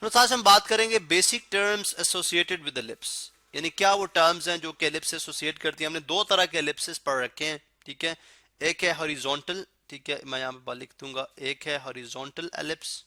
तो आज हम बात करेंगे basic terms associated with ellipse, यानी क्या वो टर्म्स हैं जो कि एलिप्स से एसोसिएट करती हैं। हमने दो तरह के एलिप्सेस पढ़ रखे हैं, ठीक है। एक है हॉरिजॉन्टल, ठीक है, मैं यहाँ पे लिख दूंगा, एक है हॉरिजॉन्टल एलिप्स,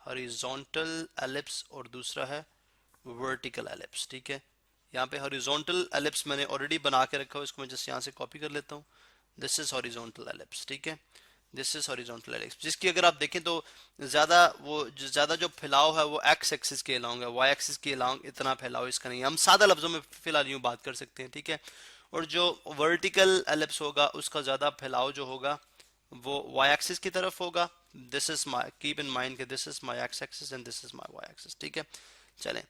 हॉरिजॉन्टल एलिप्स, और दूसरा है वर्टिकल एलिप्स, ठीक है। यहाँ पे हॉरिजॉन्टल एलिप्स मैंने ऑलरेडी बना के रखा हुआ, इसको मैं जस्ट यहाँ से कॉपी कर लेता हूँ। दिस इज हॉरिजॉन्टल एलिप्स, ठीक है, दिस इज हॉरिजॉन्टल एलिप्स, जिसकी अगर आप देखें तो ज्यादा जो फैलाव है वो एक्स एक्सिस के अलोंग है, वाई एक्सिस के अलोंग इतना फैलाव इसका नहीं है। हम सादा लफ्जों में फिलहाल यूं बात कर सकते हैं, ठीक है। और जो वर्टिकल एलिप्स होगा उसका ज्यादा फैलाव जो होगा वो वाई एक्सिस की तरफ होगा। This is my, keep in mind कि this is my X axis and this is my Y axis, ठीक है। चलें,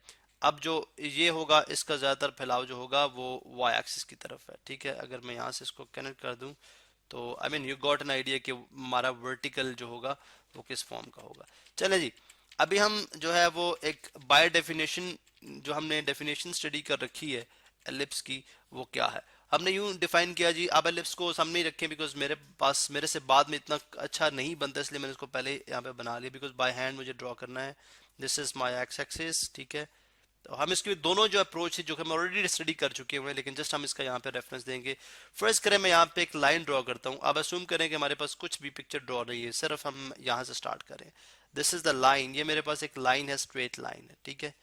अब जो ये होगा इसका ज्यादातर फैलाव जो होगा वो वाई एक्सिस की तरफ है, ठीक है। अगर मैं यहाँ से इसको कनेक्ट कर दूं तो I mean you got an idea कि हमारा वर्टिकल जो होगा वो किस फॉर्म का होगा। चले जी, अभी हम जो है वो एक बाय डेफिनेशन, जो हमने डेफिनेशन स्टडी कर रखी है एलिप्स की, वो क्या है। हमने यूं डिफाइन किया जी, आप एलिप्स को सामने ही रखें बिकॉज मेरे से बाद में इतना अच्छा नहीं बनता, इसलिए मैंने इसको पहले यहाँ पे बना लिया बिकॉज बाय हैंड मुझे ड्रॉ करना है। This is my X axis, ठीक है। तो हम इसके दोनों जो अप्रोच है जो हम ऑलरेडी स्टडी कर चुके हुए हैं, लेकिन जस्ट हम इसका यहाँ पे रेफरेंस देंगे। फर्स्ट करें, मैं यहाँ पे एक लाइन ड्रॉ करता हूँ। अब असूम करें कि हमारे पास कुछ भी पिक्चर ड्रॉ नहीं है, सिर्फ हम यहाँ से स्टार्ट करें। दिस इज द लाइन, ये मेरे पास एक लाइन है, स्ट्रेट लाइन है, ठीक है।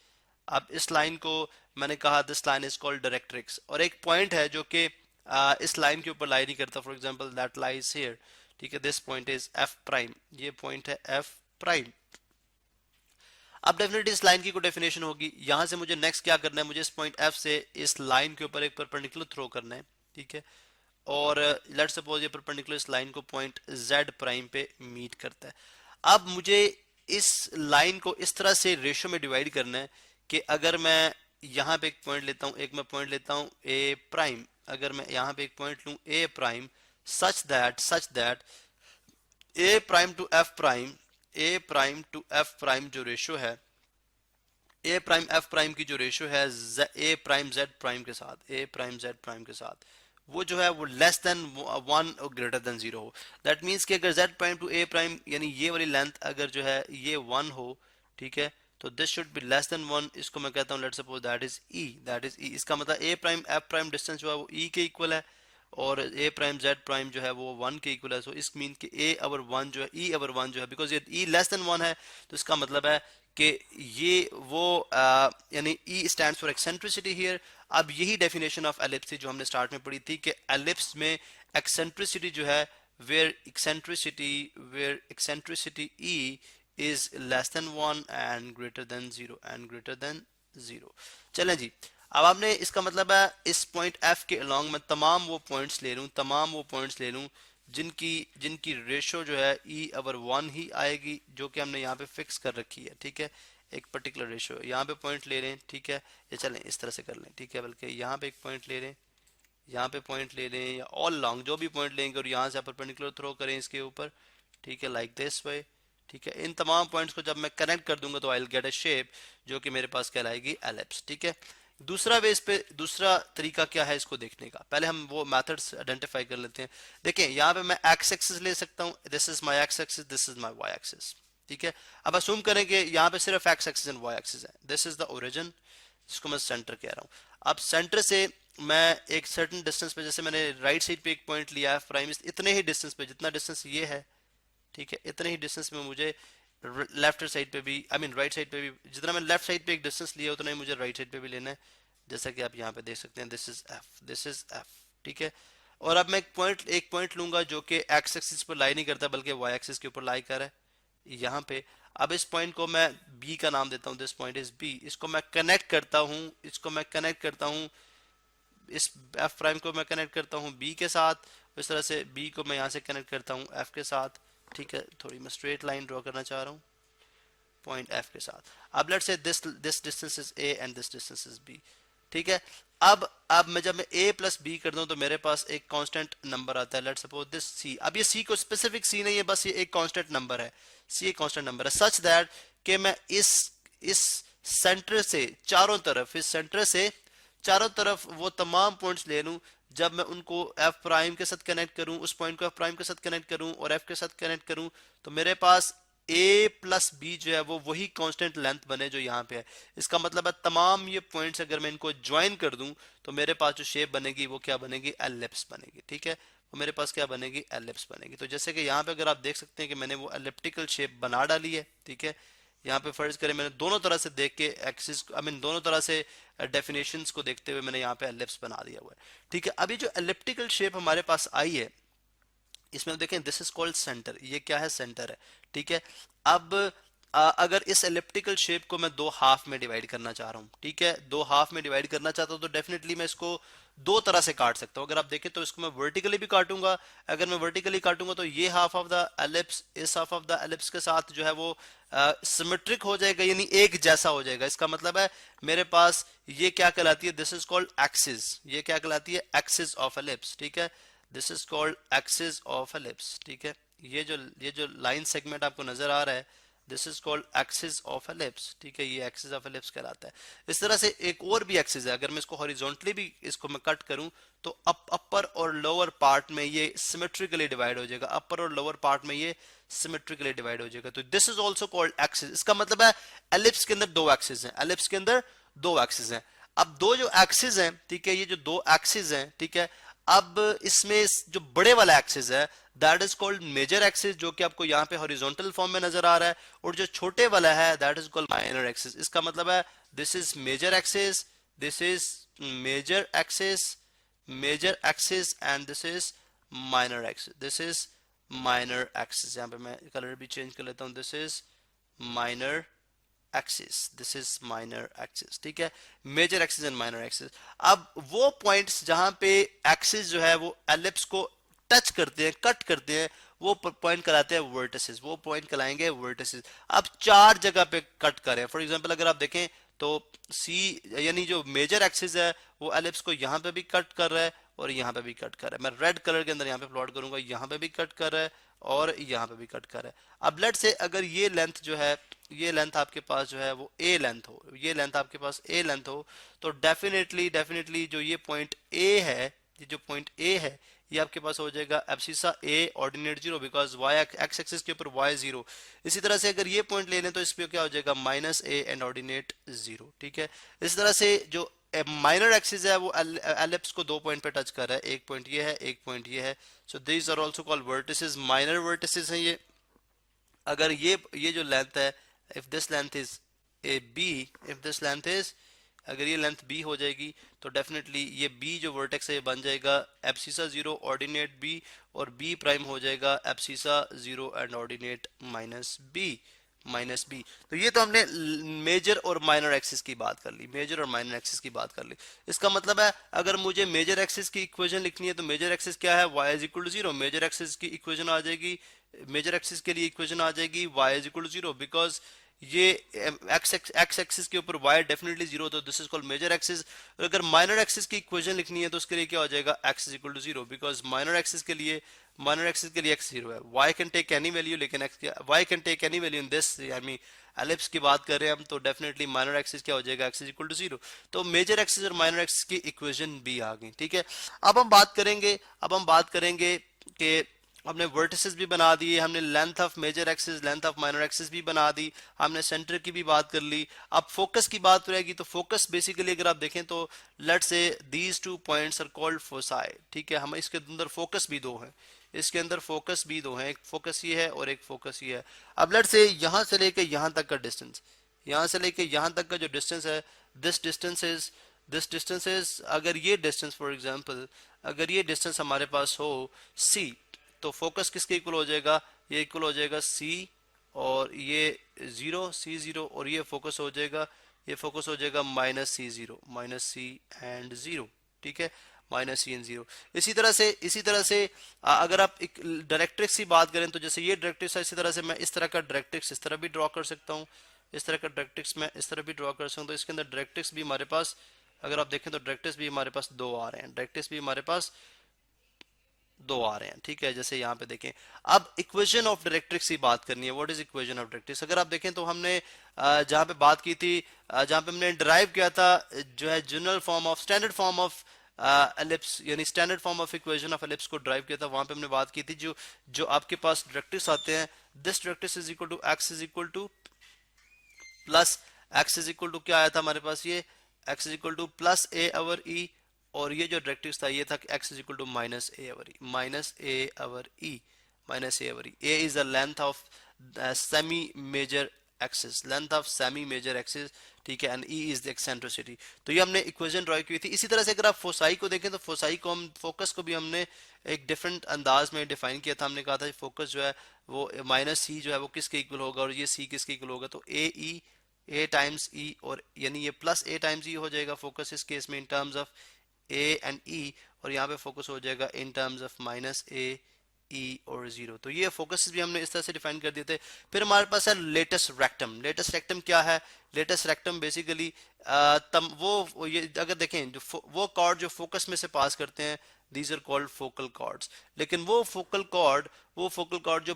अब इस लाइन को मैंने कहा this line is called directrix, और एक पॉइंट है जो कि इस लाइन के ऊपर लाई नहीं करता, for example that lies here, ठीक है। This point is F prime, ये पॉइंट है एफ प्राइम। अब डेफिनेटली इस लाइन की कोई डेफिनेशन होगी। यहां से मुझे नेक्स्ट क्या करना है, मुझे इस पॉइंट एफ से इस लाइन के ऊपर एक परपेंडिकुलर थ्रो करना है, ठीक है। और लेट्स सपोज ये परपेंडिकुलर इस लाइन को पॉइंट जेड प्राइम पे मीट करता है। अब मुझे इस लाइन को इस तरह से रेशियो में डिवाइड करना है कि अगर मैं यहाँ पे एक पॉइंट लेता हूँ, एक मैं पॉइंट लेता हूँ ए प्राइम, अगर मैं यहाँ पे एक पॉइंट लूँ A prime, such that A prime to F prime, A prime to F prime जो रेशियो है, ए प्राइम एफ प्राइम की जो रेशियो है ए प्राइम जेड प्राइम के साथ, ए प्राइम जेड प्राइम के साथ, वो जो है वो लेस देन वन और ग्रेटर देन जीरो हो। दैट मीन्स कि अगर z prime to a prime, यानी ये वाली लेंथ अगर जो है ये वन हो, ठीक है, तो this should be less than one. इसको मैं कहता हूँ let's suppose that is e, that is e. इसका मतलब A prime F prime distance जो है वो ई के इक्वल है, और ए प्राइम जेड प्राइम जो है वो वन के इक्वल है। सो इस मीन कि ए ओवर वन जो है, ई ओवर वन जो है, बिकॉज ये ई लेस देन वन है, तो इसका मतलब है कि ये वो यानी ई स्टैंड्स फॉर एक्सेंट्रिसिटी हियर। अब यही डेफिनेशन ऑफ एलिप्स थी जो हमने स्टार्ट में पढ़ी थी कि एलिप्स में एक्सेंट्रिसिटी जो है, where eccentricity e is less than one and greater than zero, and greater than zero. चलें जी, अब आपने इसका मतलब है इस पॉइंट एफ के अलोंग मैं तमाम वो पॉइंट्स ले लूं जिनकी जिनकी रेशो जो है ई ओवर वन ही आएगी, जो कि हमने यहाँ पे फिक्स कर रखी है, ठीक है। एक पर्टिकुलर रेशो यहाँ पे पॉइंट ले लें, ठीक है, ये चलें इस तरह से कर लें, ठीक है। बल्कि यहाँ पे एक पॉइंट ले लें, यहाँ पे पॉइंट ले लें, या ऑल लॉन्ग जो भी पॉइंट लेंगे, और यहाँ से परपेंडिकुलर थ्रो करें इसके ऊपर, ठीक है, लाइक दिस वे, ठीक है। इन तमाम पॉइंट्स को जब मैं कनेक्ट कर दूंगा तो I will get a shape जो कि मेरे पास कहलाएगी एलिप्स, ठीक है। दूसरा वे, इस पे दूसरा तरीका क्या है इसको देखने का, पहले हम वो मेथड्स आइडेंटिफाई कर लेते हैं। देखिए यहाँ पे मैं एक्स एक्सिस ले सकता हूँ, this is my x axis, this is my y axis, ठीक है। अब असूम करें कि यहाँ पे सिर्फ x axis and y axis है, दिस इज द ओरिजिन जिसको मैं सेंटर कह रहा हूँ। अब सेंटर से मैं एक सर्टेन डिस्टेंस पे, जैसे मैंने राइट साइड पे एक पॉइंट लिया है प्राइम, इतने ही डिस्टेंस पे, जितना डिस्टेंस ये है, ठीक है, इतने ही डिस्टेंस में मुझे लेफ्ट साइड पे भी, आई मीन राइट साइड पे भी, जितना मैं लेफ्ट साइड पे एक डिस्टेंस लिया उतना ही मुझे राइट साइड पे भी लेना है, जैसा कि आप यहाँ पे देख सकते हैं, this is F, this is F, ठीक है। और अब मैं एक पॉइंट लूंगा जो कि एक्स एक्सिस पर लाई नहीं करता बल्कि वाई एक्सिस के ऊपर लाई कर है, यहाँ पे। अब इस पॉइंट को मैं बी का नाम देता हूँ, दिस पॉइंट इज बी। इसको मैं कनेक्ट करता हूँ, इस एफ प्राइम को मैं कनेक्ट करता हूँ बी के साथ, इस तरह से बी को मैं यहाँ से कनेक्ट करता हूँ एफ के साथ, ठीक है। थोड़ी मैं स्ट्रेट लाइन ड्रॉ करना चाह रहा हूँ पॉइंट एफ के साथ। अब let's say this distance is a and this distance is b, ठीक है। अब मैं जब मैं a प्लस बी कर दूं तो मेरे पास एक कांस्टेंट नंबर आता है, लेट्स सपोज दिस c। अब ये c को स्पेसिफिक c नहीं है, बस ये एक कांस्टेंट नंबर है, c एक कांस्टेंट नंबर है, सच दैट कि मैं इस सेंटर से चारों तरफ, इस सेंटर से चारों तरफ वो तमाम पॉइंट्स ले लूं, जब मैं उनको f प्राइम के साथ कनेक्ट करूं, उस पॉइंट को f प्राइम के साथ कनेक्ट करूं और f के साथ कनेक्ट करूं, तो मेरे पास ए प्लस बी जो है वो वही कांस्टेंट लेंथ बने जो यहाँ पे है। इसका मतलब है तमाम ये पॉइंट्स अगर मैं इनको ज्वाइन कर दूं तो मेरे पास जो शेप बनेगी वो क्या बनेगी, एलिप्स बनेगी। ठीक है, वो मेरे पास क्या बनेगी, एलिप्स बनेगी। तो जैसे कि यहाँ पे अगर आप देख सकते हैं कि मैंने वो एलिप्टिकल शेप बना डाली है। ठीक है, यहाँ पे फर्ज करें मैंने दोनों तरह से देख के एक्सिस आई मीन दोनों तरह से डेफिनेशंस को देखते हुए मैंने यहाँ पे एलिप्स बना दिया हुआ है। ठीक है, अभी जो एलिप्टिकल शेप हमारे पास आई है इसमें देखें दिस इज कॉल्ड सेंटर, ये क्या है, सेंटर है। ठीक है, अब अगर इस एलिप्टिकल शेप को मैं दो हाफ में डिवाइड करना चाह रहा हूँ, ठीक है, दो हाफ में डिवाइड करना चाहता हूँ तो डेफिनेटली मैं इसको दो तरह से काट सकता हूँ। अगर आप देखें तो इसको मैं वर्टिकली भी काटूंगा, अगर मैं वर्टिकली काटूंगा तो ये हाफ ऑफ द एलिप्स इस हाफ ऑफ द एलिप्स के साथ जो है वो सिमेट्रिक हो जाएगा, यानी एक जैसा हो जाएगा। इसका मतलब है मेरे पास ये क्या कहलाती है, दिस इज कॉल्ड एक्सिस, ये क्या कहलाती है, एक्सिस ऑफ एलिप्स। ठीक है, this is called axis of ellipse. ठीक है, ये जो लाइन सेगमेंट आपको नजर आ रहा है this is called axis of ellipse. ठीक है, ये एक्सिस ऑफ एलिप्स कहलाता है। इस तरह से एक और भी एक्सिस है, अगर मैं इसको हॉरिजॉन्टली भी इसको मैं कट करूं तो अपर और लोअर पार्ट में ये सिमेट्रिकली डिवाइड हो जाएगा, अपर और लोअर पार्ट में ये सिमेट्रिकली डिवाइड हो जाएगा। तो this is also called axis. इसका मतलब है एलिप्स के अंदर दो एक्सिस हैं, एलिप्स के अंदर दो एक्सिस हैं। अब दो जो एक्सिस हैं, ठीक है, ये जो दो एक्सिस हैं, ठीक है, अब इसमें जो बड़े वाला एक्सिस है that is called major axis, जो कि आपको यहाँ पे हॉरिजॉन्टल फॉर्म में नजर आ रहा है, और जो छोटे वाला है that is called minor axis. इसका मतलब है this is major axis, this is major axis, major axis and this is minor axis, this is minor axis. यहाँ पे मैं कलर भी चेंज कर लेता हूँ, this is minor axis, this is minor axis. ठीक है, major axis and minor axis. अब वो पॉइंट्स जहां पे एक्सिस जो है वो एलिप्स को टच करते हैं, कट करते हैं, वो पॉइंट कहलाते हैं वर्टिसेस, वो पॉइंट कहलाएंगे वर्टिसेस। अब चार जगह पे कट करें, फॉर एग्जांपल अगर आप देखें तो सी यानी जो मेजर एक्सिस है वो एलिप्स को यहाँ पे भी कट कर रहा है और यहाँ पे भी कट कर रहा है। मैं रेड कलर के अंदर यहाँ पे प्लॉट करूंगा, यहाँ पे भी कट कर रहा है और यहाँ पे भी कट कर रहा है। अब लेट से अगर ये लेंथ जो है, ये लेंथ आपके पास जो है वो ए लेंथ हो, ये लेंथ आपके पास ए लेंथ हो, तो डेफिनेटली जो ये पॉइंट ए है, ये जो पॉइंट ए है ये आपके पास हो जाएगा abscissa a ordinate zero, because y x axis के ऊपर वाई जीरो। इसी तरह से अगर ये पॉइंट ले लें तो इस पे क्या हो जाएगा, minus A and ordinate zero. ठीक है, इस तरह से जो माइनर एक्सिस है वो एलिप्स को दो पॉइंट पे टच कर रहा है, एक पॉइंट ये है, एक पॉइंट ये है। So these are also called vertices, minor vertices हैं ये। अगर ये जो लेंथ है, if this length is a b, if this length is, अगर ये लेंथ बी हो जाएगी तो डेफिनेटली ये बी जो वर्टेक्स है ये बन जाएगा एब्सिसा जीरो ऑर्डिनेट बी, और बी प्राइम हो जाएगा abscissa zero and ordinate minus b, minus b. तो ये तो हमने मेजर और माइनर एक्सिस की बात कर ली, मेजर और माइनर एक्सिस की बात कर ली। इसका मतलब है अगर मुझे मेजर एक्सिस की इक्वेशन लिखनी है तो मेजर एक्सिस क्या है, y is equal to zero. Major axis की इक्वेशन आ जाएगी, मेजर एक्सिस के लिए इक्वेशन आ जाएगी y is equal to zero, because ये एक्स एक्सिस के ऊपर y डेफिनेटली जीरो, तो this is called major axis. अगर माइनर एक्सिस की इक्वेशन लिखनी है तो उसके लिए क्या हो जाएगा, x is equal to zero, because minor axis के लिए x जीरो है, y can take any value, लेकिन y can take any value in this, यानी एलिप्स की बात कर रहे हैं हम, तो डेफिनेटली माइनर एक्सिस क्या हो जाएगा, x is equal to zero. तो मेजर एक्सिस और माइनर एक्सिस की इक्वेशन भी आ गई। ठीक है, अब हम बात करेंगे कि हमने वर्टिसेस भी बना दिए, हमने length of major axis, length of minor axis भी बना दी, हमने सेंटर की भी बात कर ली। अब फोकस की बात रहेगी, तो फोकस बेसिकली अगर आप देखें तो let's say these two points are called foci. ठीक है, हम इसके अंदर फोकस भी दो हैं, इसके अंदर फोकस भी दो हैं, एक फोकस ये है और एक फोकस ये है। अब लेट्स से यहां से लेके यहां तक का डिस्टेंस, यहां से लेके यहां तक का जो डिस्टेंस है, दिस डिस्टेंस इज अगर ये डिस्टेंस फॉर एग्जांपल अगर ये डिस्टेंस हमारे पास हो c, तो फोकस किसके इक्वल हो जाएगा, ये इक्वल हो जाएगा c और ये जीरो, c जीरो, और ये फोकस हो जाएगा माइनस c एंड जीरो। ठीक है, माइनस सी एंड जीरो। इसी तरह से अगर आप एक डायरेक्ट्रिक्स की बात करें तो जैसे ये डायरेक्ट्रिक्स है, इसी तरह से मैं इस तरह का डायरेक्ट्रिक्स इस तरह भी ड्रॉ कर सकता हूँ, इस तरह का डायरेक्ट्रिक्स मैं इस तरह भी ड्रॉ कर सकता हूँ। तो इसके अंदर डायरेक्ट्रिक्स भी हमारे पास, अगर आप देखें तो डायरेक्ट्रिक्स भी हमारे पास दो आ रहे हैं, डायरेक्ट्रिक्स भी हमारे पास दो आ रहे हैं। ठीक है, जैसे यहाँ पे देखें। अब इक्वेशन ऑफ डायरेक्ट्रिक्स की बात करनी है, what is equation of directrix. अगर आप देखें तो हमने जहाँ पे बात की थी, जहाँ पे हमने डिराइव किया था जो है general form of, standard form of ellipse यानी standard form of equation of ellipse को ड्राइव किया था, वहां पे हमने बात की थी जो जो आपके पास डायरेक्ट्रिक्स आते हैं, this directrix is equal to x is equal to plus x is equal to क्या आया था हमारे पास, ये x is equal to plus a over e, और ये जो डायरेक्ट्रिक्स था ये था कि x is equal to minus a over e, minus a over e, minus a over e. A is the length of semi major axis, length of semi major axis, ठीक है, and E is the eccentricity. तो ये हमने equation draw की थी। इसी तरह से अगर आप फोसाई को देखें तो फोसाई को हम, फोकस को भी हमने एक डिफरेंट अंदाज में डिफाइन किया था। हमने कहा था फोकस जो है वो माइनस सी जो है वो किसके इक्वल होगा और ये सी किसके इक्वल होगा, तो ए टाइम्स ई, और यानी ये प्लस ए टाइम्स ई हो जाएगा फोकस इस केस में in terms of a and e, और यहाँ पे फोकस हो जाएगा in terms of minus a e और जीरो। तो ये फोकस भी हमने इस तरह से डिफाइन कर दिए थे। फिर हमारे पास है लेटेस्ट रेक्टम। लेटेस्ट रेक्टम क्या है, लेटेस्ट रेक्टम बेसिकली वो ये अगर देखें जो वो कॉर्ड जो फोकस में से पास करते हैं, these are called focal chords. लेकिन वो फोकल कॉर्ड जो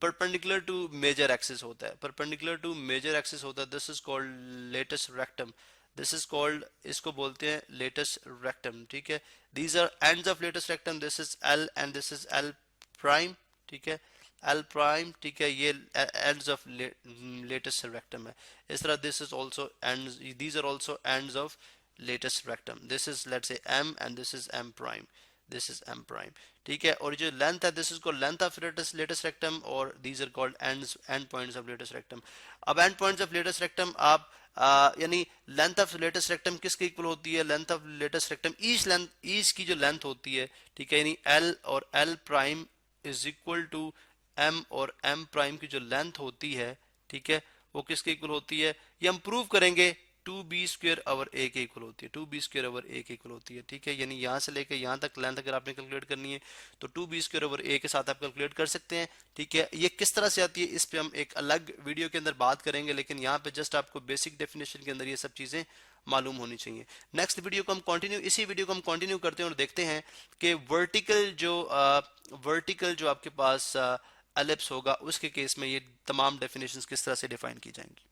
परपेंडिकुलर टू मेजर एक्सिस होता है, परपेंडिकुलर टू मेजर एक्सिस होता है, this is called latus rectum. This is called, इसको बोलते हैं लेटेस्ट रेक्टम, ठीक है। These are ends of latest rectum, this is l and this is l prime, ठीक है, एल प्राइम, ठीक है, ये एंड्स ऑफ लेटेस्ट रेक्टम है। इस तरह this is also ends, these are also ends of latest rectum. This is let's say M and this is M prime, this is M prime, ठीक है। और जो लेंथ है this is called length of latest rectum, और these are called end points of latest rectum. अब end points of latest rectum आप यानी length of latest rectum किसके इक्वल होती है, length of latus rectum each की जो लेंथ होती है, ठीक है, यानी एल और l prime is equal to m और एम प्राइम की जो लेंथ होती है, ठीक है, वो किसके इक्वल होती है, ये हम प्रूव करेंगे 2b² ओवर a के इक्वल होती है, 2b² ओवर a के इक्वल होती है, ठीक है। यानी यहाँ से लेकर यहाँ तक लेंथ अगर आपने कैलकुलेट करनी है तो 2b² ओवर a के साथ आप कैलकुलेट कर सकते हैं, ठीक है। ये किस तरह से आती है इस पे हम एक अलग वीडियो के अंदर बात करेंगे, लेकिन यहाँ पे जस्ट आपको बेसिक डेफिनेशन के अंदर ये सब चीज़ें मालूम होनी चाहिए। नेक्स्ट वीडियो को हम कंटिन्यू, इसी वीडियो को हम कंटिन्यू करते हैं और देखते हैं कि वर्टिकल जो आपके पास एलिप्स होगा उसके केस में ये तमाम डेफिनेशंस किस तरह से डिफाइन की जाएंगी।